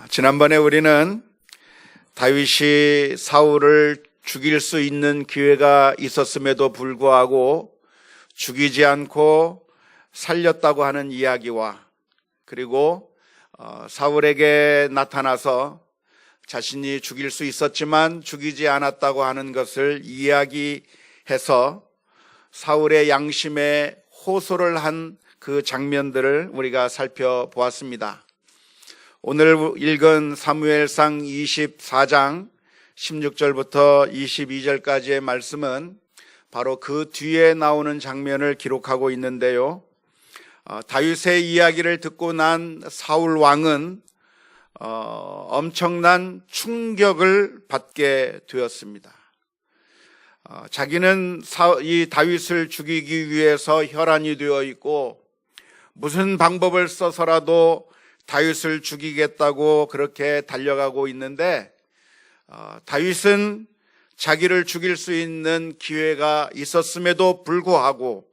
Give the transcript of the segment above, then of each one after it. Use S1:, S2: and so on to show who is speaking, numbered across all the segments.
S1: 지난번에 우리는 다윗이 사울을 죽일 수 있는 기회가 있었음에도 불구하고 죽이지 않고 살렸다고 하는 이야기와, 그리고 사울에게 나타나서 자신이 죽일 수 있었지만 죽이지 않았다고 하는 것을 이야기해서 사울의 양심에 호소를 한 그 장면들을 우리가 살펴보았습니다. 오늘 읽은 사무엘상 24장 16절부터 22절까지의 말씀은 바로 그 뒤에 나오는 장면을 기록하고 있는데요. 다윗의 이야기를 듣고 난 사울 왕은 엄청난 충격을 받게 되었습니다. 자기는 이 다윗을 죽이기 위해서 혈안이 되어 있고 무슨 방법을 써서라도 다윗을 죽이겠다고 그렇게 달려가고 있는데, 다윗은 자기를 죽일 수 있는 기회가 있었음에도 불구하고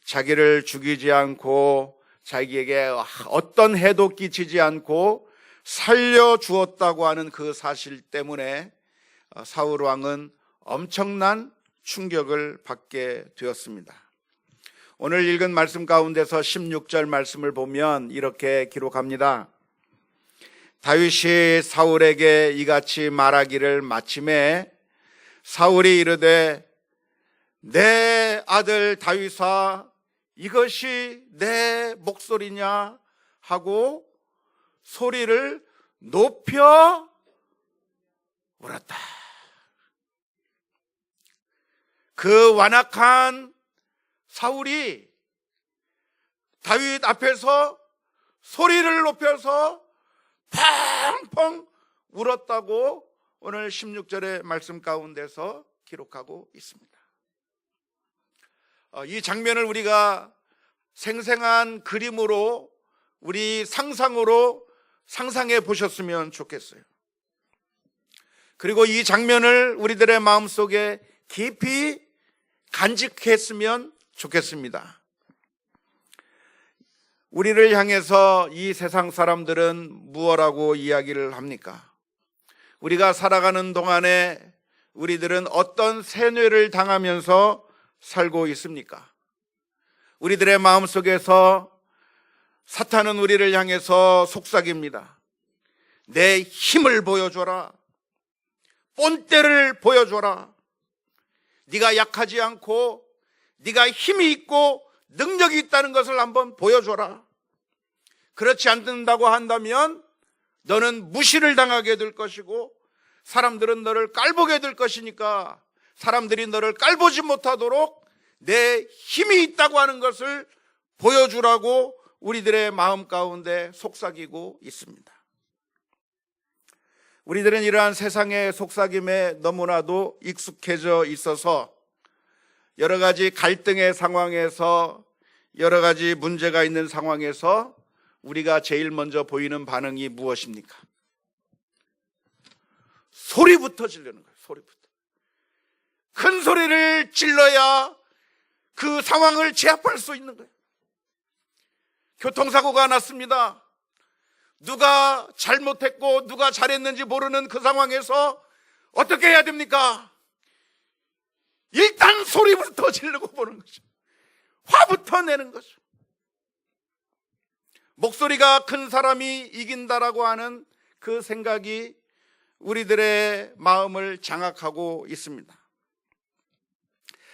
S1: 자기를 죽이지 않고 자기에게 어떤 해도 끼치지 않고 살려주었다고 하는 그 사실 때문에 사울 왕은 엄청난 충격을 받게 되었습니다. 오늘 읽은 말씀 가운데서 16절 말씀을 보면 이렇게 기록합니다. 다윗이 사울에게 이같이 말하기를 마침에 사울이 이르되 내 아들 다윗아 이것이 내 목소리냐 하고 소리를 높여 울었다. 그 완악한 사울이 다윗 앞에서 소리를 높여서 펑펑 울었다고 오늘 16절의 말씀 가운데서 기록하고 있습니다. 이 장면을 우리가 생생한 그림으로, 우리 상상으로 상상해 보셨으면 좋겠어요. 그리고 이 장면을 우리들의 마음속에 깊이 간직했으면 좋겠습니다. 우리를 향해서 이 세상 사람들은 무엇라고 이야기를 합니까? 우리가 살아가는 동안에 우리들은 어떤 세뇌를 당하면서 살고 있습니까? 우리들의 마음속에서 사탄은 우리를 향해서 속삭입니다. 내 힘을 보여줘라. 본때를 보여줘라. 네가 약하지 않고 네가 힘이 있고 능력이 있다는 것을 한번 보여줘라. 그렇지 않는다고 한다면 너는 무시를 당하게 될 것이고 사람들은 너를 깔보게 될 것이니까 사람들이 너를 깔보지 못하도록 내 힘이 있다고 하는 것을 보여주라고 우리들의 마음 가운데 속삭이고 있습니다. 우리들은 이러한 세상의 속삭임에 너무나도 익숙해져 있어서 여러 가지 갈등의 상황에서, 여러 가지 문제가 있는 상황에서 우리가 제일 먼저 보이는 반응이 무엇입니까? 소리부터 지르는 거예요. 소리부터. 큰 소리를 질러야 그 상황을 제압할 수 있는 거예요. 교통사고가 났습니다. 누가 잘못했고 누가 잘했는지 모르는 그 상황에서 어떻게 해야 됩니까? 일단 소리부터 지르고 보는 거죠. 화부터 내는 거죠. 목소리가 큰 사람이 이긴다라고 하는 그 생각이 우리들의 마음을 장악하고 있습니다.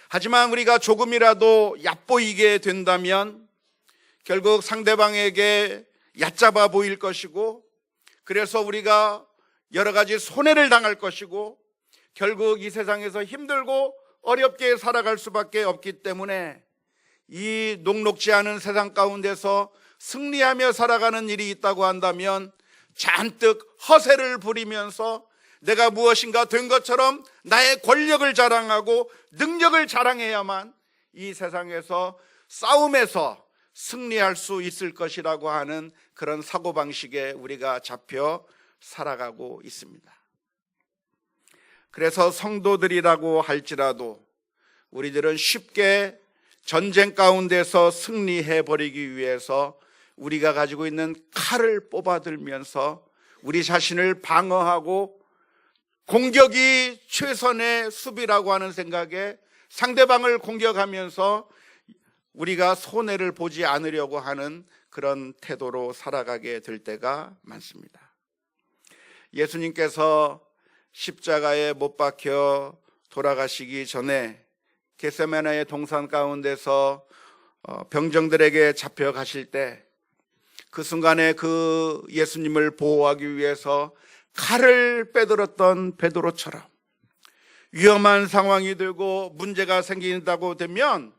S1: 하지만 우리가 조금이라도 얕보이게 된다면 결국 상대방에게 얕잡아 보일 것이고, 그래서 우리가 여러 가지 손해를 당할 것이고, 결국 이 세상에서 힘들고 어렵게 살아갈 수밖에 없기 때문에 이 녹록지 않은 세상 가운데서 승리하며 살아가는 일이 있다고 한다면 잔뜩 허세를 부리면서 내가 무엇인가 된 것처럼 나의 권력을 자랑하고 능력을 자랑해야만 이 세상에서 싸움에서 승리할 수 있을 것이라고 하는 그런 사고방식에 우리가 잡혀 살아가고 있습니다. 그래서 성도들이라고 할지라도 우리들은 쉽게 전쟁 가운데서 승리해 버리기 위해서 우리가 가지고 있는 칼을 뽑아들면서 우리 자신을 방어하고 공격이 최선의 수비라고 하는 생각에 상대방을 공격하면서 우리가 손해를 보지 않으려고 하는 그런 태도로 살아가게 될 때가 많습니다. 예수님께서 십자가에 못 박혀 돌아가시기 전에 겟세마네의 동산 가운데서 병정들에게 잡혀가실 때 그 순간에 그 예수님을 보호하기 위해서 칼을 빼들었던 베드로처럼 위험한 상황이 들고 문제가 생긴다고 되면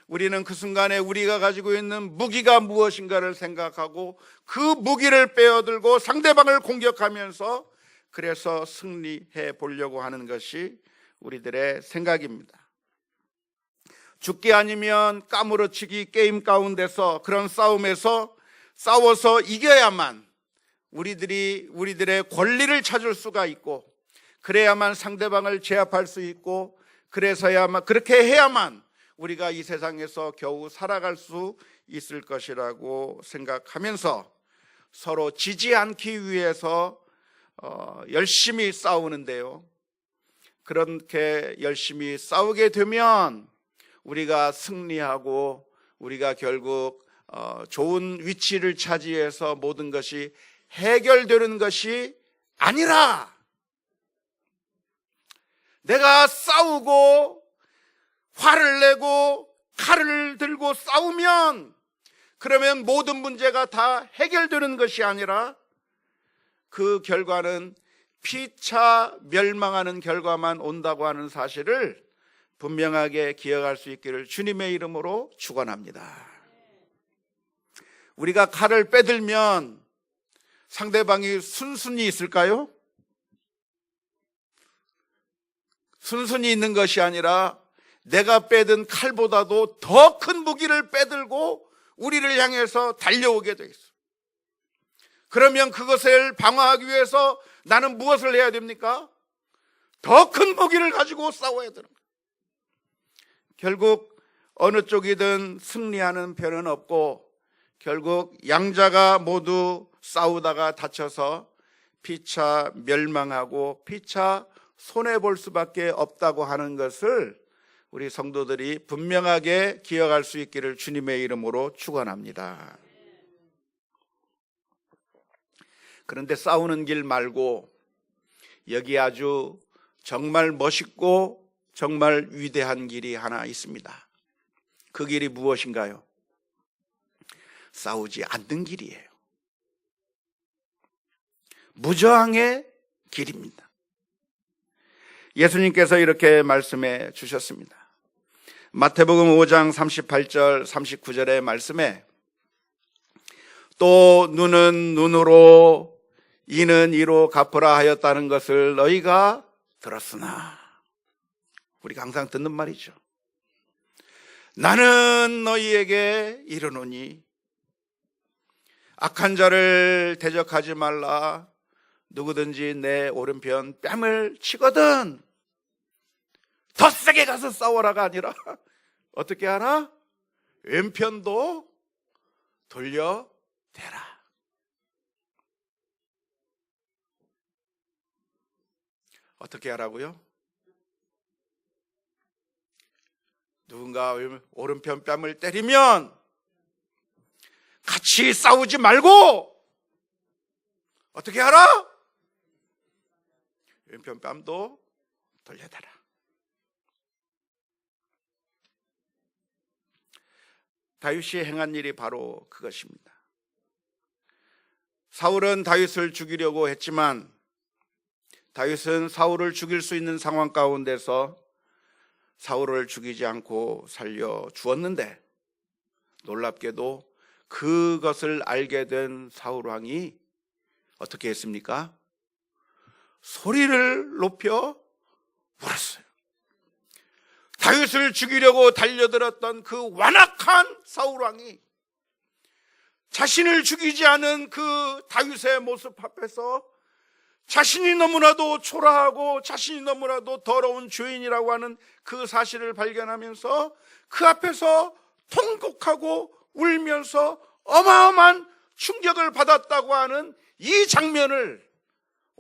S1: 우리는 그 순간에 우리가 가지고 있는 무기가 무엇인가를 생각하고 그 무기를 빼어들고 상대방을 공격하면서 그래서 승리해 보려고 하는 것이 우리들의 생각입니다. 죽기 아니면 까무러치기 게임 가운데서 그런 싸움에서 싸워서 이겨야만 우리들의 권리를 찾을 수가 있고, 그래야만 상대방을 제압할 수 있고, 그렇게 해야만 우리가 이 세상에서 겨우 살아갈 수 있을 것이라고 생각하면서 서로 지지 않기 위해서 열심히 싸우는데요, 그렇게 열심히 싸우게 되면 우리가 승리하고 우리가 결국 좋은 위치를 차지해서 모든 것이 해결되는 것이 아니라, 내가 싸우고 화를 내고 칼을 들고 싸우면 그러면 모든 문제가 다 해결되는 것이 아니라 그 결과는 피차 멸망하는 결과만 온다고 하는 사실을 분명하게 기억할 수 있기를 주님의 이름으로 축원합니다. 우리가 칼을 빼들면 상대방이 순순히 있을까요? 순순히 있는 것이 아니라 내가 빼든 칼보다도 더 큰 무기를 빼들고 우리를 향해서 달려오게 돼 있어. 그러면 그것을 방어하기 위해서 나는 무엇을 해야 됩니까? 더 큰 무기를 가지고 싸워야 되는 거예요. 결국 어느 쪽이든 승리하는 편은 없고 결국 양자가 모두 싸우다가 다쳐서 피차 멸망하고 피차 손해볼 수밖에 없다고 하는 것을 우리 성도들이 분명하게 기억할 수 있기를 주님의 이름으로 축원합니다. 그런데 싸우는 길 말고 여기 아주 정말 멋있고 정말 위대한 길이 하나 있습니다. 그 길이 무엇인가요? 싸우지 않는 길이에요. 무저항의 길입니다. 예수님께서 이렇게 말씀해 주셨습니다. 마태복음 5장 38절 39절의 말씀에 또 눈은 눈으로 이는 이로 갚으라 하였다는 것을 너희가 들었으나, 우리가 항상 듣는 말이죠. 나는 너희에게 이르노니 악한 자를 대적하지 말라. 누구든지 내 오른편 뺨을 치거든 더 세게 가서 싸워라가 아니라 어떻게 하라? 왼편도 돌려대라. 어떻게 하라고요? 누군가 오른편 뺨을 때리면 같이 싸우지 말고 어떻게 하라? 왼편 뺨도 돌려대라. 다윗이 행한 일이 바로 그것입니다. 사울은 다윗을 죽이려고 했지만 다윗은 사울을 죽일 수 있는 상황 가운데서 사울을 죽이지 않고 살려주었는데, 놀랍게도 그것을 알게 된 사울 왕이 어떻게 했습니까? 소리를 높여 울었어요. 다윗을 죽이려고 달려들었던 그 완악한 사울 왕이 자신을 죽이지 않은 그 다윗의 모습 앞에서 자신이 너무나도 초라하고 자신이 너무나도 더러운 죄인이라고 하는 그 사실을 발견하면서 그 앞에서 통곡하고 울면서 어마어마한 충격을 받았다고 하는 이 장면을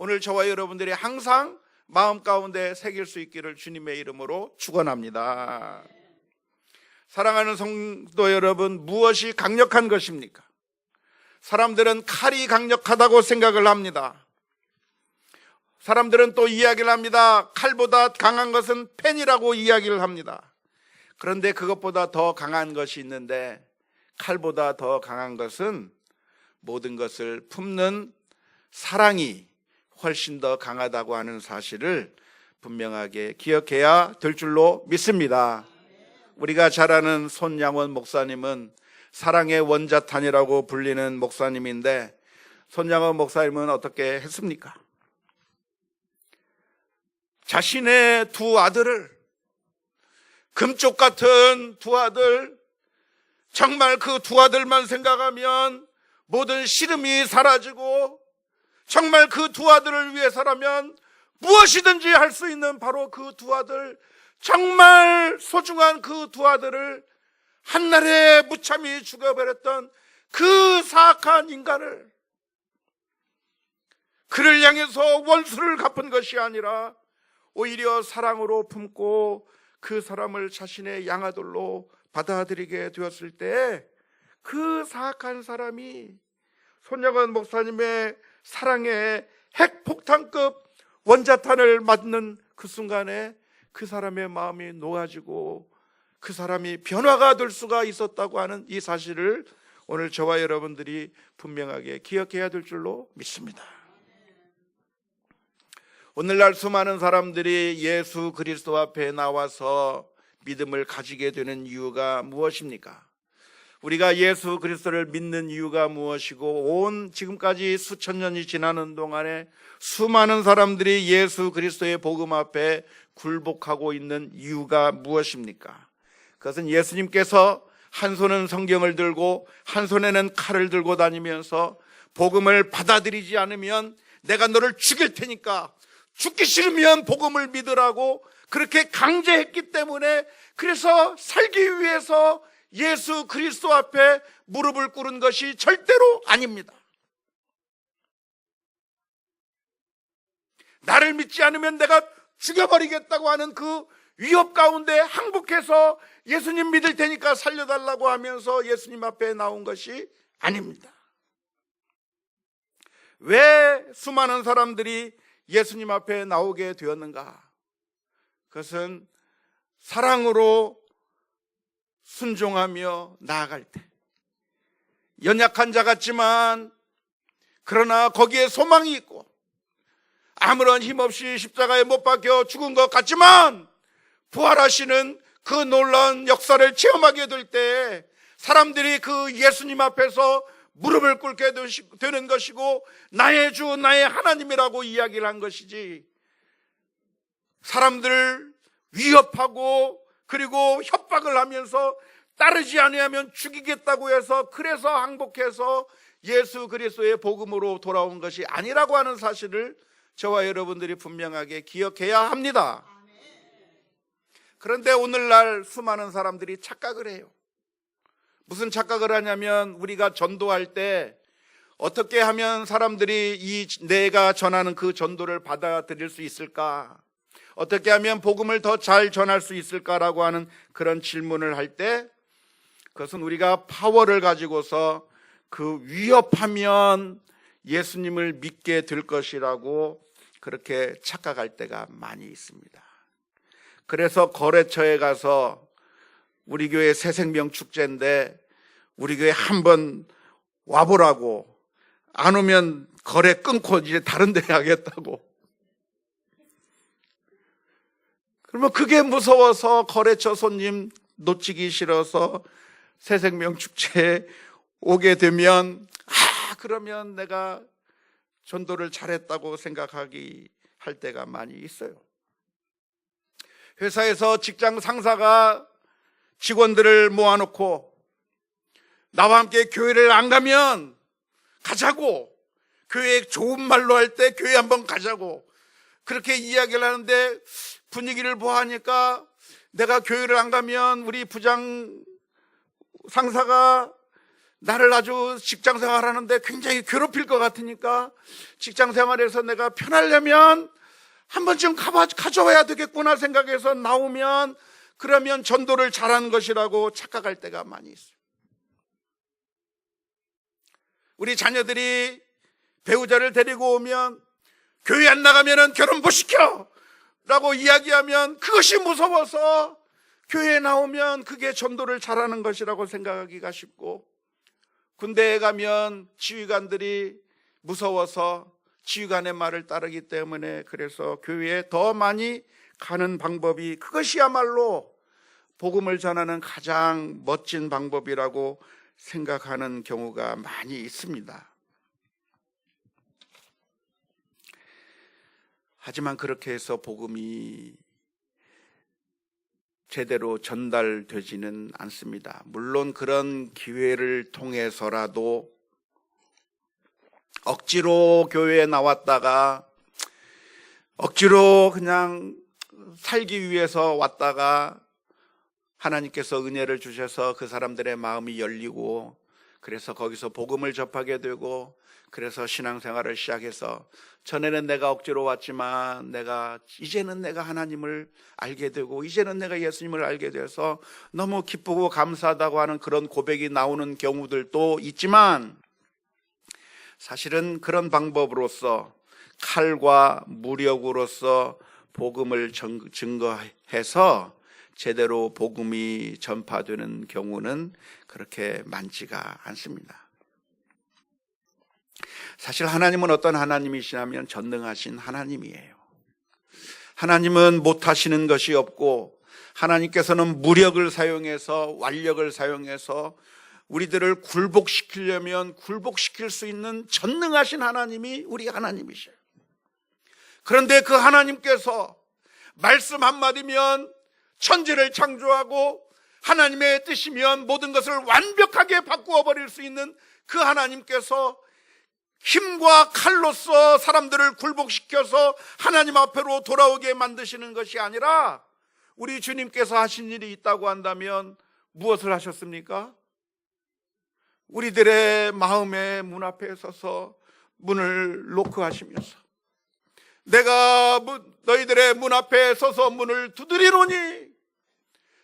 S1: 오늘 저와 여러분들이 항상 마음 가운데 새길 수 있기를 주님의 이름으로 축원합니다. 사랑하는 성도 여러분, 무엇이 강력한 것입니까? 사람들은 칼이 강력하다고 생각을 합니다. 사람들은 또 이야기를 합니다. 칼보다 강한 것은 펜이라고 이야기를 합니다. 그런데 그것보다 더 강한 것이 있는데, 칼보다 더 강한 것은 모든 것을 품는 사랑이 훨씬 더 강하다고 하는 사실을 분명하게 기억해야 될 줄로 믿습니다. 우리가 잘 아는 손양원 목사님은 사랑의 원자탄이라고 불리는 목사님인데, 손양원 목사님은 어떻게 했습니까? 자신의 두 아들을, 금쪽 같은 두 아들, 정말 그 두 아들만 생각하면 모든 시름이 사라지고, 정말 그 두 아들을 위해서라면 무엇이든지 할 수 있는 바로 그 두 아들, 정말 소중한 그 두 아들을 한날에 무참히 죽여버렸던 그 사악한 인간을, 그를 향해서 원수를 갚은 것이 아니라 오히려 사랑으로 품고 그 사람을 자신의 양아들로 받아들이게 되었을 때, 그 사악한 사람이 손양원 목사님의 사랑의 핵폭탄급 원자탄을 맞는 그 순간에 그 사람의 마음이 녹아지고 그 사람이 변화가 될 수가 있었다고 하는 이 사실을 오늘 저와 여러분들이 분명하게 기억해야 될 줄로 믿습니다. 오늘날 수많은 사람들이 예수 그리스도 앞에 나와서 믿음을 가지게 되는 이유가 무엇입니까? 우리가 예수 그리스도를 믿는 이유가 무엇이고, 온 지금까지 수천 년이 지나는 동안에 수많은 사람들이 예수 그리스도의 복음 앞에 굴복하고 있는 이유가 무엇입니까? 그것은 예수님께서 한 손은 성경을 들고 한 손에는 칼을 들고 다니면서 복음을 받아들이지 않으면 내가 너를 죽일 테니까 죽기 싫으면 복음을 믿으라고 그렇게 강제했기 때문에, 그래서 살기 위해서 예수 그리스도 앞에 무릎을 꿇은 것이 절대로 아닙니다. 나를 믿지 않으면 내가 죽여버리겠다고 하는 그 위협 가운데 항복해서 예수님 믿을 테니까 살려달라고 하면서 예수님 앞에 나온 것이 아닙니다. 왜 수많은 사람들이 예수님 앞에 나오게 되었는가? 그것은 사랑으로 순종하며 나아갈 때, 연약한 자 같지만 그러나 거기에 소망이 있고, 아무런 힘없이 십자가에 못 박혀 죽은 것 같지만 부활하시는 그 놀라운 역사를 체험하게 될 때 사람들이 그 예수님 앞에서 무릎을 꿇게 되는 것이고, 나의 주 나의 하나님이라고 이야기를 한 것이지, 사람들을 위협하고 그리고 협박을 하면서 따르지 아니하면 죽이겠다고 해서, 그래서 항복해서 예수 그리스도의 복음으로 돌아온 것이 아니라고 하는 사실을 저와 여러분들이 분명하게 기억해야 합니다. 그런데 오늘날 수많은 사람들이 착각을 해요. 무슨 착각을 하냐면, 우리가 전도할 때 어떻게 하면 사람들이 내가 전하는 그 전도를 받아들일 수 있을까? 어떻게 하면 복음을 더 잘 전할 수 있을까라고 하는 그런 질문을 할 때, 그것은 우리가 파워를 가지고서 그 위협하면 예수님을 믿게 될 것이라고 그렇게 착각할 때가 많이 있습니다. 그래서 거래처에 가서, 우리 교회 새생명 축제인데 우리 교회 한번 와보라고, 안 오면 거래 끊고 이제 다른 데 가겠다고. 그러면 그게 무서워서 거래처 손님 놓치기 싫어서 새생명 축제에 오게 되면, 그러면 내가 전도를 잘했다고 생각하기 할 때가 많이 있어요. 회사에서 직장 상사가 직원들을 모아놓고 나와 함께 교회를 안 가면 가자고, 교회 좋은 말로 할 때 교회 한번 가자고 그렇게 이야기를 하는데, 분위기를 보아하니까 내가 교회를 안 가면 우리 부장 상사가 나를 아주 직장 생활하는데 굉장히 괴롭힐 것 같으니까 직장 생활에서 내가 편하려면 한 번쯤 가져와야 되겠구나 생각해서 나오면 그러면 전도를 잘하는 것이라고 착각할 때가 많이 있어요. 우리 자녀들이 배우자를 데리고 오면 교회 안 나가면 결혼 못 시켜 라고 이야기하면 그것이 무서워서 교회에 나오면 그게 전도를 잘하는 것이라고 생각하기가 쉽고, 군대에 가면 지휘관들이 무서워서 지휘관의 말을 따르기 때문에 그래서 교회에 더 많이 가는 방법이 그것이야말로 복음을 전하는 가장 멋진 방법이라고 생각하는 경우가 많이 있습니다. 하지만 그렇게 해서 복음이 제대로 전달되지는 않습니다. 물론 그런 기회를 통해서라도 억지로 교회에 나왔다가 억지로 그냥 살기 위해서 왔다가 하나님께서 은혜를 주셔서 그 사람들의 마음이 열리고 그래서 거기서 복음을 접하게 되고 그래서 신앙생활을 시작해서 전에는 내가 억지로 왔지만 이제는 내가 하나님을 알게 되고 이제는 내가 예수님을 알게 돼서 너무 기쁘고 감사하다고 하는 그런 고백이 나오는 경우들도 있지만, 사실은 그런 방법으로서 칼과 무력으로서 복음을 증거해서 제대로 복음이 전파되는 경우는 그렇게 많지가 않습니다. 사실 하나님은 어떤 하나님이시냐면 전능하신 하나님이에요. 하나님은 못하시는 것이 없고 하나님께서는 무력을 사용해서 완력을 사용해서 우리들을 굴복시키려면 굴복시킬 수 있는 전능하신 하나님이 우리 하나님이셔요. 그런데 그 하나님께서 말씀 한마디면 천지를 창조하고 하나님의 뜻이면 모든 것을 완벽하게 바꾸어 버릴 수 있는 그 하나님께서 힘과 칼로서 사람들을 굴복시켜서 하나님 앞으로 돌아오게 만드시는 것이 아니라 우리 주님께서 하신 일이 있다고 한다면 무엇을 하셨습니까? 우리들의 마음의 문 앞에 서서 문을 노크하시면서 내가 너희들의 문 앞에 서서 문을 두드리노니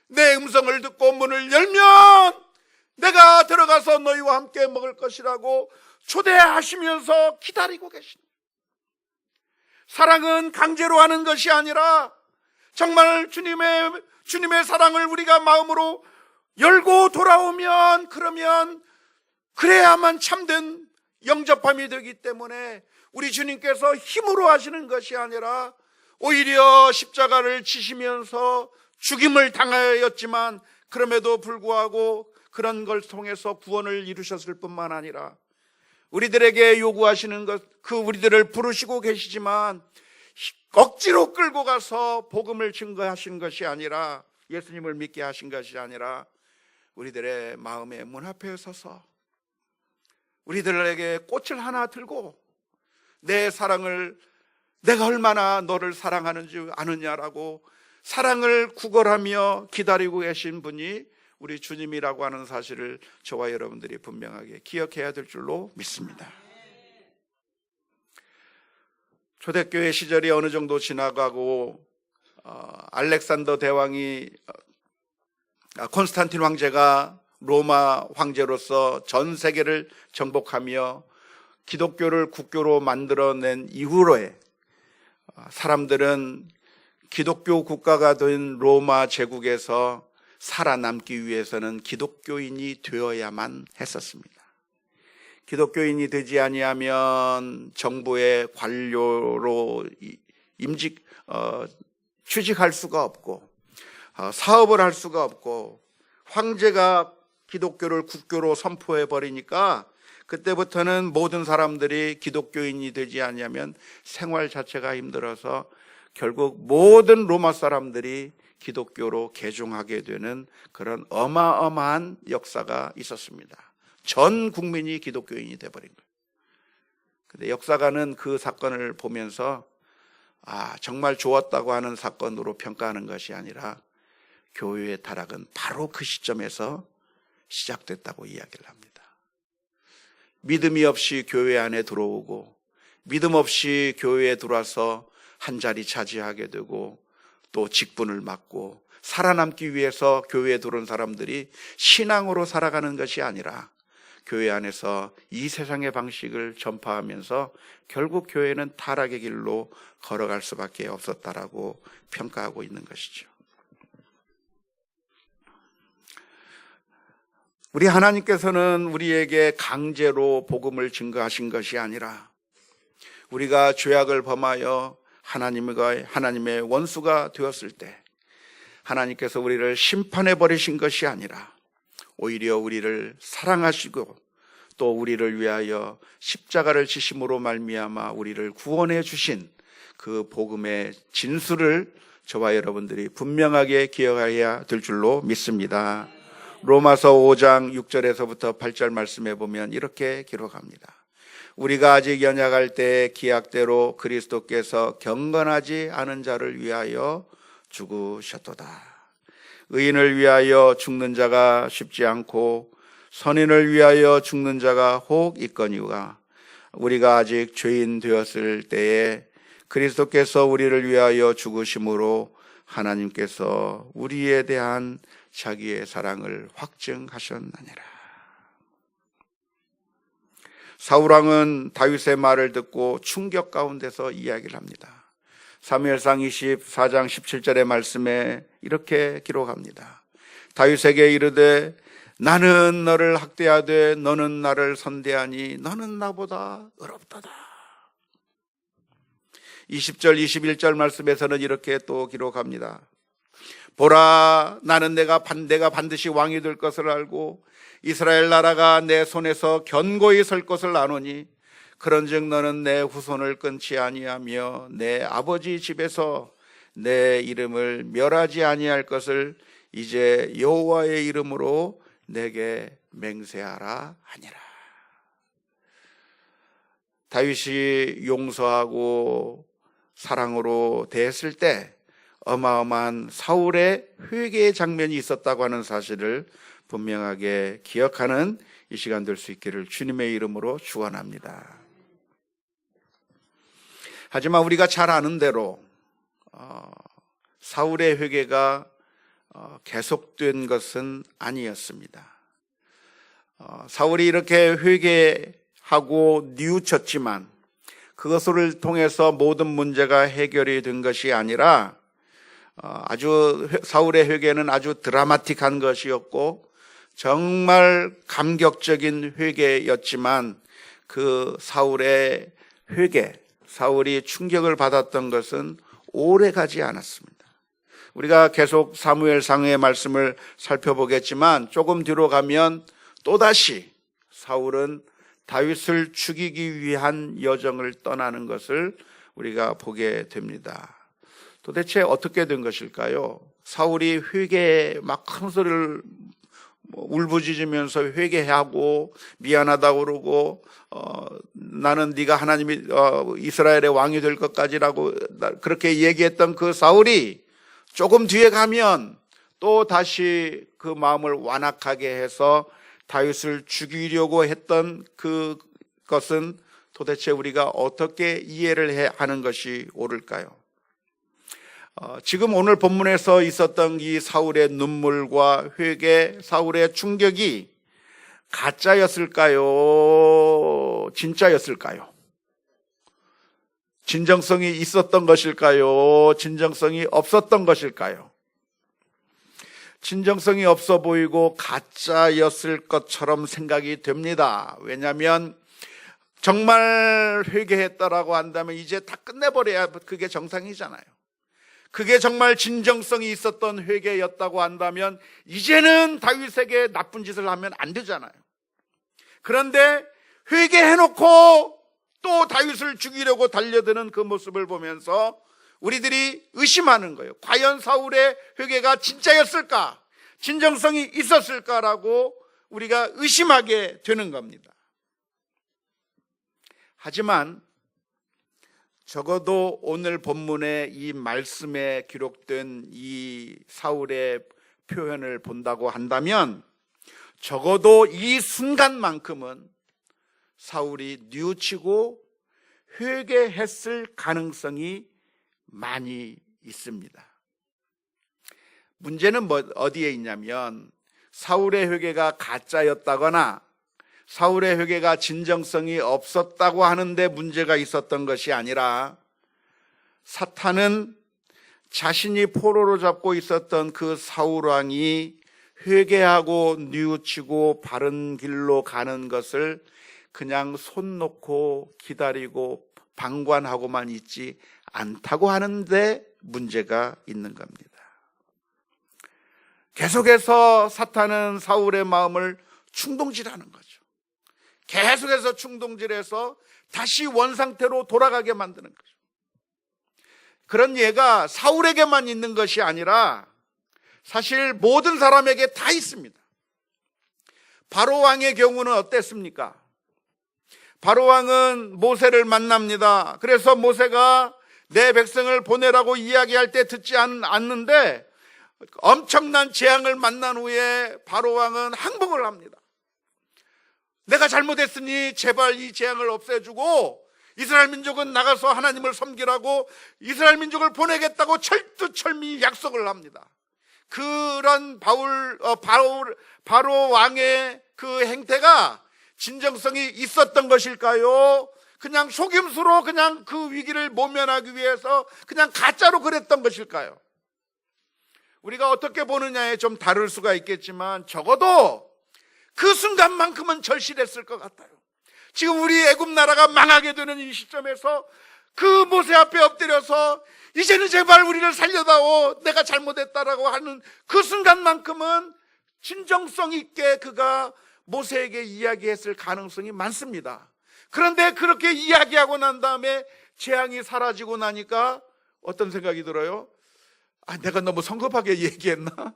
S1: 내 음성을 듣고 문을 열면 내가 들어가서 너희와 함께 먹을 것이라고 초대하시면서 기다리고 계십니다. 사랑은 강제로 하는 것이 아니라 정말 주님의 사랑을 우리가 마음으로 열고 돌아오면 그래야만 참된 영접함이 되기 때문에 우리 주님께서 힘으로 하시는 것이 아니라 오히려 십자가를 지시면서 죽임을 당하였지만 그럼에도 불구하고 그런 걸 통해서 구원을 이루셨을 뿐만 아니라 우리들에게 요구하시는 것, 우리들을 부르시고 계시지만 억지로 끌고 가서 복음을 증거하신 것이 아니라, 예수님을 믿게 하신 것이 아니라 우리들의 마음의 문 앞에 서서 우리들에게 꽃을 하나 들고 내 사랑을, 내가 얼마나 너를 사랑하는지 아느냐라고 사랑을 구걸하며 기다리고 계신 분이 우리 주님이라고 하는 사실을 저와 여러분들이 분명하게 기억해야 될 줄로 믿습니다. 초대교회 시절이 어느 정도 지나가고 알렉산더 대왕이 콘스탄틴 황제가 로마 황제로서 전 세계를 정복하며 기독교를 국교로 만들어낸 이후로에 사람들은 기독교 국가가 된 로마 제국에서 살아남기 위해서는 기독교인이 되어야만 했었습니다. 기독교인이 되지 아니하면 정부의 관료로 취직할 수가 없고 사업을 할 수가 없고, 황제가 기독교를 국교로 선포해 버리니까 그때부터는 모든 사람들이 기독교인이 되지 아니하면 생활 자체가 힘들어서 결국 모든 로마 사람들이 기독교로 개종하게 되는 그런 어마어마한 역사가 있었습니다. 전 국민이 기독교인이 돼버린 거예요. 근데 역사가는 그 사건을 보면서 정말 좋았다고 하는 사건으로 평가하는 것이 아니라 교회의 타락은 바로 그 시점에서 시작됐다고 이야기를 합니다. 믿음이 없이 교회 안에 들어오고 믿음 없이 교회에 들어와서 한 자리 차지하게 되고 또 직분을 맡고 살아남기 위해서 교회에 들어온 사람들이 신앙으로 살아가는 것이 아니라 교회 안에서 이 세상의 방식을 전파하면서 결국 교회는 타락의 길로 걸어갈 수밖에 없었다라고 평가하고 있는 것이죠. 우리 하나님께서는 우리에게 강제로 복음을 증거하신 것이 아니라 우리가 죄악을 범하여 하나님의 원수가 되었을 때 하나님께서 우리를 심판해 버리신 것이 아니라 오히려 우리를 사랑하시고 또 우리를 위하여 십자가를 지심으로 말미암아 우리를 구원해 주신 그 복음의 진수를 저와 여러분들이 분명하게 기억해야 될 줄로 믿습니다. 로마서 5장 6절에서부터 8절 말씀해 보면 이렇게 기록합니다. 우리가 아직 연약할 때 기약대로 그리스도께서 경건하지 않은 자를 위하여 죽으셨도다. 의인을 위하여 죽는 자가 쉽지 않고 선인을 위하여 죽는 자가 혹 있거니와 우리가 아직 죄인 되었을 때에 그리스도께서 우리를 위하여 죽으심으로 하나님께서 우리에 대한 자기의 사랑을 확증하셨느니라. 사울왕은 다윗의 말을 듣고 충격 가운데서 이야기를 합니다. 사무엘상 24장 17절의 말씀에 이렇게 기록합니다. 다윗에게 이르되 나는 너를 학대하되 너는 나를 선대하니 너는 나보다 의롭도다. 20절 21절 말씀에서는 이렇게 또 기록합니다. 보라, 나는 내가 반드시 왕이 될 것을 알고 이스라엘 나라가 내 손에서 견고히 설 것을 아노니 그런즉 너는 내 후손을 끊지 아니하며 내 아버지 집에서 내 이름을 멸하지 아니할 것을 이제 여호와의 이름으로 내게 맹세하라 하니라. 다윗이 용서하고 사랑으로 대했을 때 어마어마한 사울의 회개의 장면이 있었다고 하는 사실을 분명하게 기억하는 이 시간 될 수 있기를 주님의 이름으로 축원합니다. 하지만 우리가 잘 아는 대로 사울의 회개가 계속된 것은 아니었습니다. 사울이 이렇게 회개하고 뉘우쳤지만 그것을 통해서 모든 문제가 해결이 된 것이 아니라 사울의 회개는 아주 드라마틱한 것이었고 정말 감격적인 회개였지만 그 사울의 회개, 사울이 충격을 받았던 것은 오래 가지 않았습니다. 우리가 계속 사무엘상의 말씀을 살펴보겠지만 조금 뒤로 가면 또다시 사울은 다윗을 죽이기 위한 여정을 떠나는 것을 우리가 보게 됩니다. 도대체 어떻게 된 것일까요? 사울이 회개에 막 큰 소리를 울부짖으면서 회개하고 미안하다고 그러고 나는 네가 하나님이 이스라엘의 왕이 될 것까지라고 그렇게 얘기했던 그 사울이 조금 뒤에 가면 또 다시 그 마음을 완악하게 해서 다윗을 죽이려고 했던 그것은 도대체 우리가 어떻게 이해를 하는 것이 옳을까요? 지금 오늘 본문에서 있었던 이 사울의 눈물과 회개, 사울의 충격이 가짜였을까요? 진짜였을까요? 진정성이 있었던 것일까요? 진정성이 없었던 것일까요? 진정성이 없어 보이고 가짜였을 것처럼 생각이 됩니다. 왜냐하면 정말 회개했다라고 한다면 이제 다 끝내버려야 그게 정상이잖아요. 그게 정말 진정성이 있었던 회개였다고 한다면 이제는 다윗에게 나쁜 짓을 하면 안 되잖아요. 그런데 회개해놓고 또 다윗을 죽이려고 달려드는 그 모습을 보면서 우리들이 의심하는 거예요. 과연 사울의 회개가 진짜였을까? 진정성이 있었을까라고 우리가 의심하게 되는 겁니다. 하지만 적어도 오늘 본문의 이 말씀에 기록된 이 사울의 표현을 본다고 한다면 적어도 이 순간만큼은 사울이 뉘우치고 회개했을 가능성이 많이 있습니다. 문제는 어디에 있냐면 사울의 회개가 가짜였다거나 사울의 회개가 진정성이 없었다고 하는데 문제가 있었던 것이 아니라 사탄은 자신이 포로로 잡고 있었던 그 사울 왕이 회개하고 뉘우치고 바른 길로 가는 것을 그냥 손 놓고 기다리고 방관하고만 있지 않다고 하는데 문제가 있는 겁니다. 계속해서 사탄은 사울의 마음을 충동질하는 거죠. 계속해서 충동질해서 다시 원상태로 돌아가게 만드는 거죠. 그런 예가 사울에게만 있는 것이 아니라 사실 모든 사람에게 다 있습니다. 바로 왕의 경우는 어땠습니까? 바로 왕은 모세를 만납니다. 그래서 모세가 내 백성을 보내라고 이야기할 때 듣지 않는데 엄청난 재앙을 만난 후에 바로 왕은 항복을 합니다. 내가 잘못했으니 제발 이 재앙을 없애주고 이스라엘 민족은 나가서 하나님을 섬기라고 이스라엘 민족을 보내겠다고 철두철미 약속을 합니다. 그런 바로 왕의 그 행태가 진정성이 있었던 것일까요? 그냥 속임수로 그냥 그 위기를 모면하기 위해서 그냥 가짜로 그랬던 것일까요? 우리가 어떻게 보느냐에 좀 다를 수가 있겠지만 적어도 그 순간만큼은 절실했을 것 같아요. 지금 우리 애굽 나라가 망하게 되는 이 시점에서 그 모세 앞에 엎드려서 이제는 제발 우리를 살려다오, 내가 잘못했다라고 하는 그 순간만큼은 진정성 있게 그가 모세에게 이야기했을 가능성이 많습니다. 그런데 그렇게 이야기하고 난 다음에 재앙이 사라지고 나니까 어떤 생각이 들어요? 내가 너무 성급하게 얘기했나?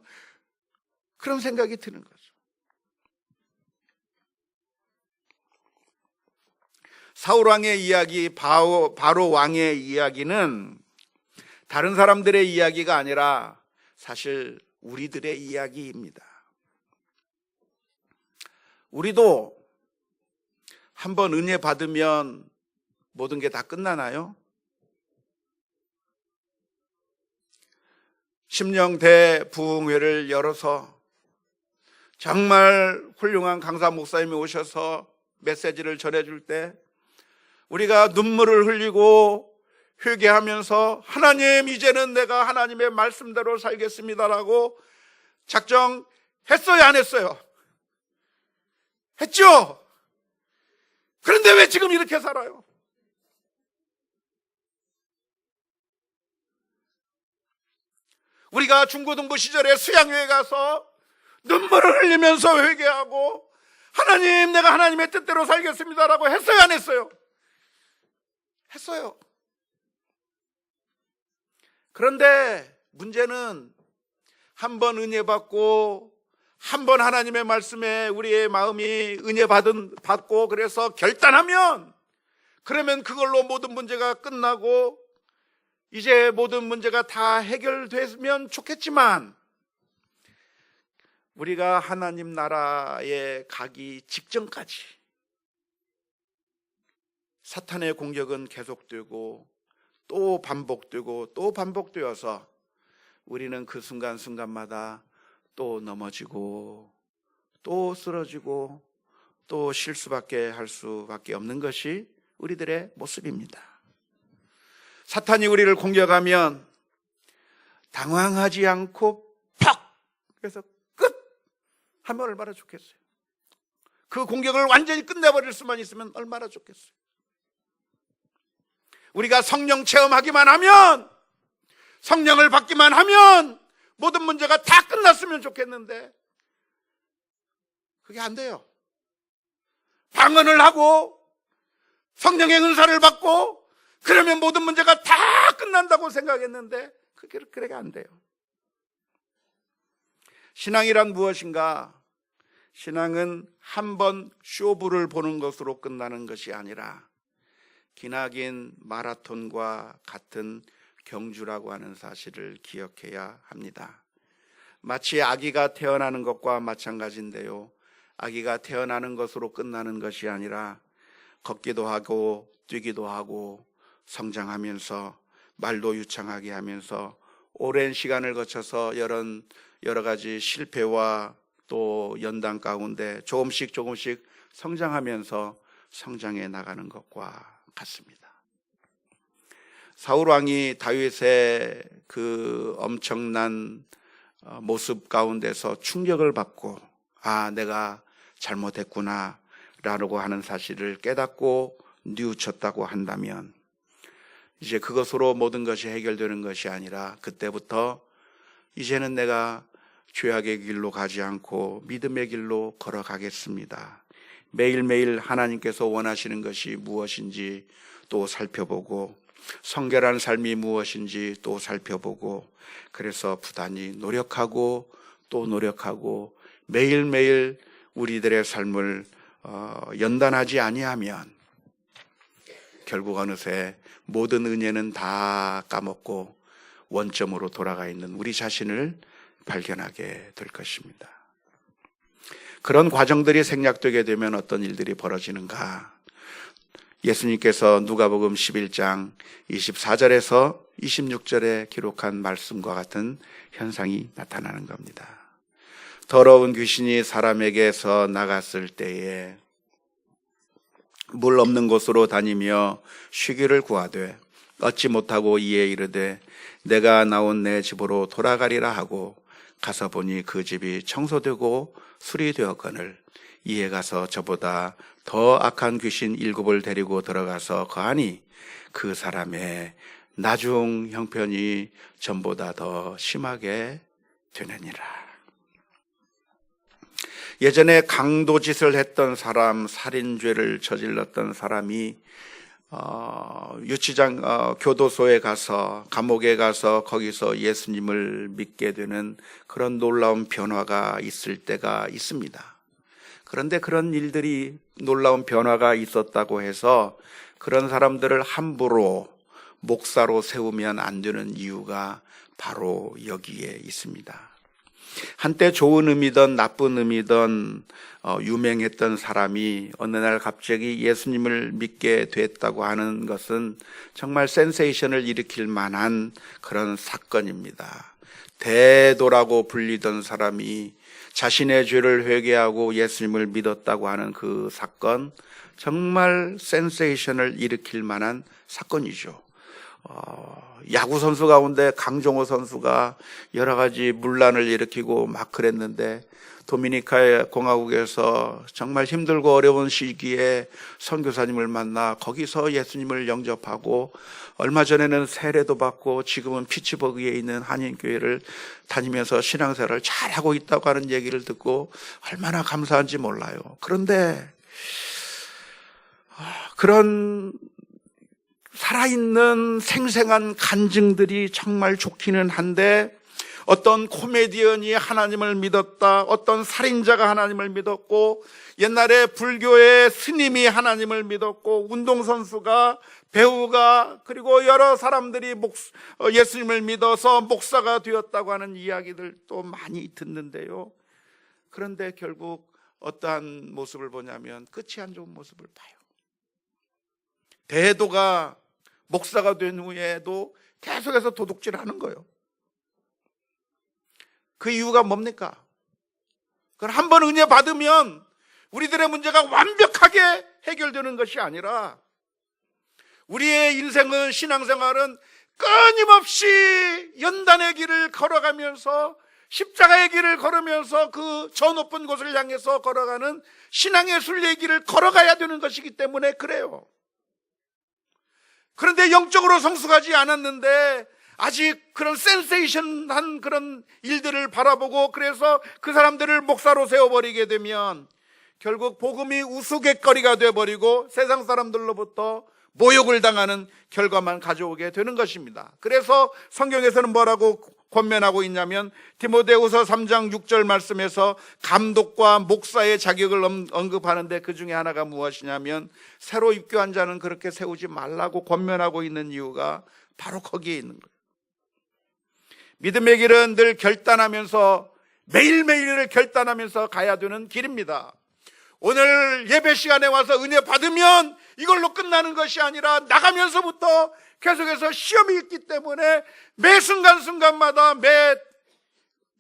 S1: 그런 생각이 드는 거죠. 사울 왕의 이야기, 바로 왕의 이야기는 다른 사람들의 이야기가 아니라 사실 우리들의 이야기입니다. 우리도 한번 은혜 받으면 모든 게 다 끝나나요? 심령대 부흥회를 열어서 정말 훌륭한 강사 목사님이 오셔서 메시지를 전해줄 때 우리가 눈물을 흘리고 회개하면서 하나님, 이제는 내가 하나님의 말씀대로 살겠습니다라고 작정했어요, 안 했어요? 했죠? 그런데 왜 지금 이렇게 살아요? 우리가 중고등부 시절에 수양회에 가서 눈물을 흘리면서 회개하고 하나님, 내가 하나님의 뜻대로 살겠습니다라고 했어요, 안 했어요? 했어요. 그런데 문제는 한 번 은혜 받고 한 번 하나님의 말씀에 우리의 마음이 은혜 받고 그래서 결단하면, 그러면 그걸로 모든 문제가 끝나고 이제 모든 문제가 다 해결되면 좋겠지만, 우리가 하나님 나라에 가기 직전까지 사탄의 공격은 계속되고 또 반복되고 또 반복되어서 우리는 그 순간순간마다 또 넘어지고 또 쓰러지고 또 실수밖에 할 수밖에 없는 것이 우리들의 모습입니다. 사탄이 우리를 공격하면 당황하지 않고 팍! 그래서 끝! 하면 얼마나 좋겠어요. 그 공격을 완전히 끝내버릴 수만 있으면 얼마나 좋겠어요. 우리가 성령 체험하기만 하면, 성령을 받기만 하면 모든 문제가 다 끝났으면 좋겠는데 그게 안 돼요. 방언을 하고 성령의 은사를 받고 그러면 모든 문제가 다 끝난다고 생각했는데 그렇게 안 돼요. 신앙이란 무엇인가? 신앙은 한 번 쇼부를 보는 것으로 끝나는 것이 아니라 기나긴 마라톤과 같은 경주라고 하는 사실을 기억해야 합니다. 마치 아기가 태어나는 것과 마찬가지인데요, 아기가 태어나는 것으로 끝나는 것이 아니라 걷기도 하고 뛰기도 하고 성장하면서 말도 유창하게 하면서 오랜 시간을 거쳐서 여러 가지 실패와 또 연단 가운데 조금씩 성장하면서 성장해 나가는 것과 같습니다. 사울 왕이 다윗의 그 엄청난 모습 가운데서 충격을 받고 내가 잘못했구나 라고 하는 사실을 깨닫고 뉘우쳤다고 한다면 이제 그것으로 모든 것이 해결되는 것이 아니라 그때부터 이제는 내가 죄악의 길로 가지 않고 믿음의 길로 걸어가겠습니다. 매일매일 하나님께서 원하시는 것이 무엇인지 또 살펴보고 성결한 삶이 무엇인지 또 살펴보고 그래서 부단히 노력하고 또 노력하고 매일매일 우리들의 삶을 연단하지 아니하면 결국 어느새 모든 은혜는 다 까먹고 원점으로 돌아가 있는 우리 자신을 발견하게 될 것입니다. 그런 과정들이 생략되게 되면 어떤 일들이 벌어지는가? 예수님께서 누가복음 11장 24절에서 26절에 기록한 말씀과 같은 현상이 나타나는 겁니다. 더러운 귀신이 사람에게서 나갔을 때에 물 없는 곳으로 다니며 쉬기를 구하되 얻지 못하고 이에 이르되 내가 나온 내 집으로 돌아가리라 하고 가서 보니 그 집이 청소되고 수리되었거늘 이에 가서 저보다 더 악한 귀신 7을 데리고 들어가서 거하니 그 사람의 나중 형편이 전보다 더 심하게 되느니라. 예전에 강도짓을 했던 사람, 살인죄를 저질렀던 사람이 유치장 교도소에 가서 감옥에 가서 거기서 예수님을 믿게 되는 그런 놀라운 변화가 있을 때가 있습니다. 그런데 그런 일들이 놀라운 변화가 있었다고 해서 그런 사람들을 함부로 목사로 세우면 안 되는 이유가 바로 여기에 있습니다. 한때 좋은 의미든 나쁜 의미든 유명했던 사람이 어느 날 갑자기 예수님을 믿게 됐다고 하는 것은 정말 센세이션을 일으킬 만한 그런 사건입니다. 대도라고 불리던 사람이 자신의 죄를 회개하고 예수님을 믿었다고 하는 그 사건, 정말 센세이션을 일으킬 만한 사건이죠. 야구 선수 가운데 강정호 선수가 여러 가지 문란을 일으키고 막 그랬는데 도미니카 공화국에서 정말 힘들고 어려운 시기에 선교사님을 만나 거기서 예수님을 영접하고 얼마 전에는 세례도 받고 지금은 피츠버그에 있는 한인교회를 다니면서 신앙생활을 잘하고 있다고 하는 얘기를 듣고 얼마나 감사한지 몰라요. 그런데 그런 살아있는 생생한 간증들이 정말 좋기는 한데 어떤 코미디언이 하나님을 믿었다, 어떤 살인자가 하나님을 믿었고 옛날에 불교의 스님이 하나님을 믿었고 운동선수가, 배우가, 그리고 여러 사람들이 예수님을 믿어서 목사가 되었다고 하는 이야기들도 많이 듣는데요. 그런데 결국 어떠한 모습을 보냐면 끝이 안 좋은 모습을 봐요. 대도가 목사가 된 후에도 계속해서 도둑질하는 거예요. 그 이유가 뭡니까? 그건 한 번 은혜 받으면 우리들의 문제가 완벽하게 해결되는 것이 아니라 우리의 인생은, 신앙생활은 끊임없이 연단의 길을 걸어가면서 십자가의 길을 걸으면서 그 저 높은 곳을 향해서 걸어가는 신앙의 순례의 길을 걸어가야 되는 것이기 때문에 그래요. 그런데 영적으로 성숙하지 않았는데 아직 그런 센세이션한 그런 일들을 바라보고 그래서 그 사람들을 목사로 세워버리게 되면 결국 복음이 우스갯거리가 되어버리고 세상 사람들로부터 모욕을 당하는 결과만 가져오게 되는 것입니다. 그래서 성경에서는 뭐라고 권면하고 있냐면 디모데후서 3장 6절 말씀에서 감독과 목사의 자격을 언급하는데 그 중에 하나가 무엇이냐면 새로 입교한 자는 그렇게 세우지 말라고 권면하고 있는 이유가 바로 거기에 있는 거예요. 믿음의 길은 늘 결단하면서 매일매일을 결단하면서 가야 되는 길입니다. 오늘 예배 시간에 와서 은혜 받으면 이걸로 끝나는 것이 아니라 나가면서부터 계속해서 시험이 있기 때문에 매 순간순간마다 매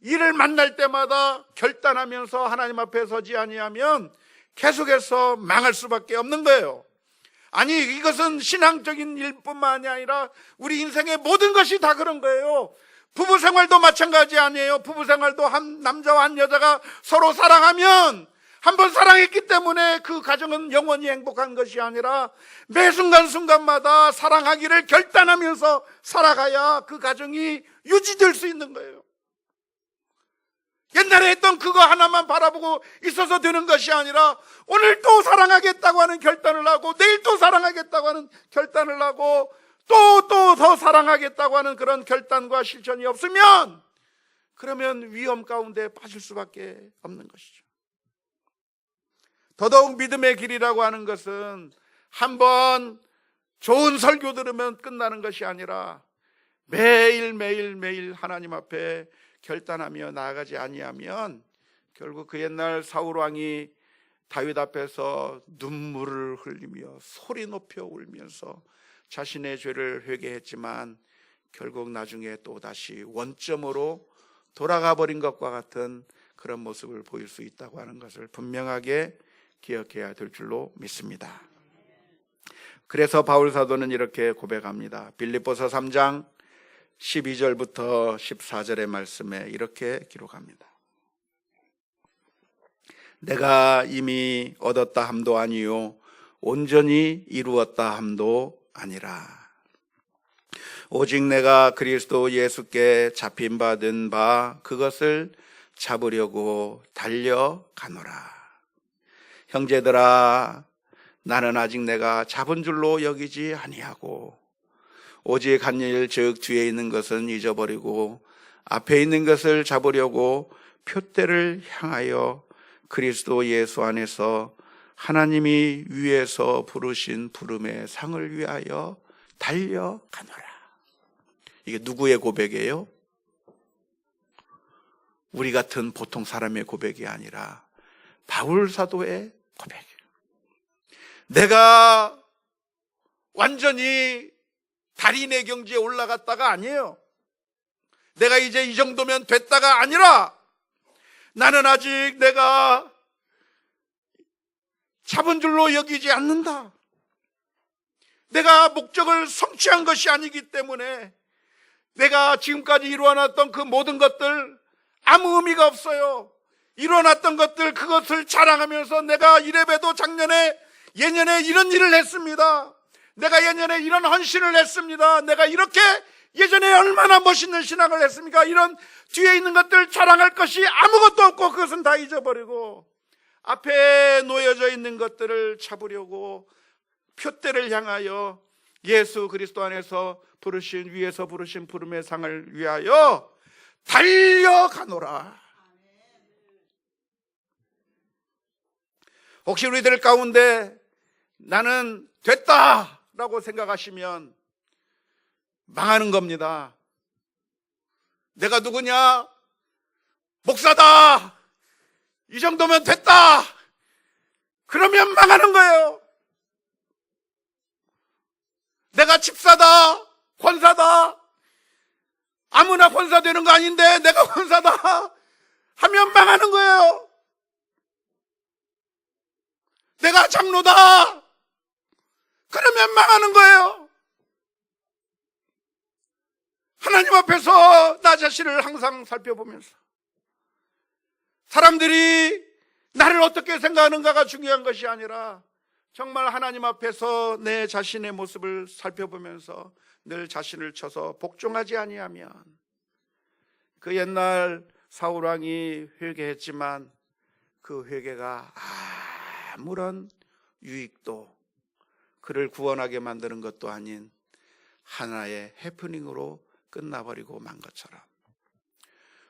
S1: 일을 만날 때마다 결단하면서 하나님 앞에 서지 아니하면 계속해서 망할 수밖에 없는 거예요. 아니, 이것은 신앙적인 일뿐만이 아니라 우리 인생의 모든 것이 다 그런 거예요. 부부 생활도 마찬가지 아니에요. 부부 생활도 한 남자와 한 여자가 서로 사랑하면 한 번 사랑했기 때문에 그 가정은 영원히 행복한 것이 아니라 매 순간순간마다 사랑하기를 결단하면서 살아가야 그 가정이 유지될 수 있는 거예요. 옛날에 했던 그거 하나만 바라보고 있어서 되는 것이 아니라 오늘 또 사랑하겠다고 하는 결단을 하고 내일 또 사랑하겠다고 하는 결단을 하고 또 더 사랑하겠다고 하는 그런 결단과 실천이 없으면 그러면 위험 가운데 빠질 수밖에 없는 것이죠. 더더욱 믿음의 길이라고 하는 것은 한번 좋은 설교 들으면 끝나는 것이 아니라 매일 하나님 앞에 결단하며 나아가지 아니하면 결국 그 옛날 사울 왕이 다윗 앞에서 눈물을 흘리며 소리 높여 울면서 자신의 죄를 회개했지만 결국 나중에 또다시 원점으로 돌아가 버린 것과 같은 그런 모습을 보일 수 있다고 하는 것을 분명하게 기억해야 될 줄로 믿습니다. 그래서 바울 사도는 이렇게 고백합니다. 빌립보서 3장 12절부터 14절의 말씀에 이렇게 기록합니다. 내가 이미 얻었다 함도 아니요 온전히 이루었다 함도 아니라 오직 내가 그리스도 예수께 잡힌받은 바 그것을 잡으려고 달려가노라. 형제들아, 나는 아직 내가 잡은 줄로 여기지 아니하고 오직 한 일 즉 뒤에 있는 것은 잊어버리고 앞에 있는 것을 잡으려고 표대를 향하여 그리스도 예수 안에서 하나님이 위에서 부르신 부름의 상을 위하여 달려가노라. 이게 누구의 고백이에요? 우리 같은 보통 사람의 고백이 아니라 바울 사도의 고백이에요. 내가 완전히 달인의 경지에 올라갔다가 아니에요. 내가 이제 이 정도면 됐다가 아니라 나는 아직 내가 잡은 줄로 여기지 않는다. 내가 목적을 성취한 것이 아니기 때문에 내가 지금까지 이루어놨던 그 모든 것들 아무 의미가 없어요. 이루어놨던 것들 그것을 자랑하면서 내가 이래봬도 예년에 이런 일을 했습니다. 내가 예년에 이런 헌신을 했습니다. 내가 이렇게 예전에 얼마나 멋있는 신앙을 했습니까? 이런 뒤에 있는 것들 자랑할 것이 아무것도 없고 그것은 다 잊어버리고 앞에 놓여져 있는 것들을 잡으려고 표대를 향하여 예수 그리스도 안에서 위에서 부르신 부름의 상을 위하여 달려가노라. 혹시 우리들 가운데 나는 됐다라고 생각하시면 망하는 겁니다. 내가 누구냐? 목사다. 이 정도면 됐다. 그러면 망하는 거예요. 내가 집사다. 권사다. 아무나 권사 되는 거 아닌데 내가 권사다 하면 망하는 거예요. 내가 장로다. 그러면 망하는 거예요. 하나님 앞에서 나 자신을 항상 살펴보면서 사람들이 나를 어떻게 생각하는가가 중요한 것이 아니라 정말 하나님 앞에서 내 자신의 모습을 살펴보면서 늘 자신을 쳐서 복종하지 아니하면 그 옛날 사울왕이 회개했지만 그 회개가 아무런 유익도 그를 구원하게 만드는 것도 아닌 하나의 해프닝으로 끝나버리고 만 것처럼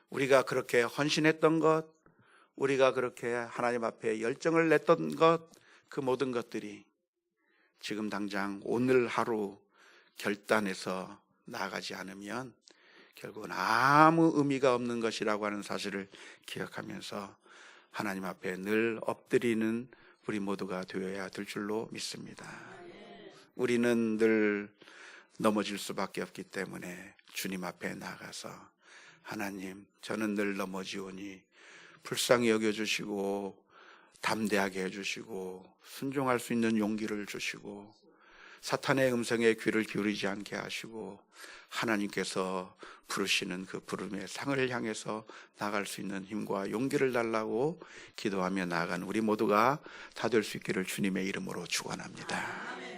S1: 우리가 그렇게 헌신했던 것, 우리가 그렇게 하나님 앞에 열정을 냈던 것, 그 모든 것들이 지금 당장 오늘 하루 결단해서 나아가지 않으면 결국은 아무 의미가 없는 것이라고 하는 사실을 기억하면서 하나님 앞에 늘 엎드리는 우리 모두가 되어야 될 줄로 믿습니다. 우리는 늘 넘어질 수밖에 없기 때문에 주님 앞에 나가서 하나님, 저는 늘 넘어지오니 불쌍히 여겨주시고 담대하게 해주시고 순종할 수 있는 용기를 주시고 사탄의 음성에 귀를 기울이지 않게 하시고 하나님께서 부르시는 그 부름의 상을 향해서 나갈 수 있는 힘과 용기를 달라고 기도하며 나아가는 우리 모두가 다 될 수 있기를 주님의 이름으로 축원합니다.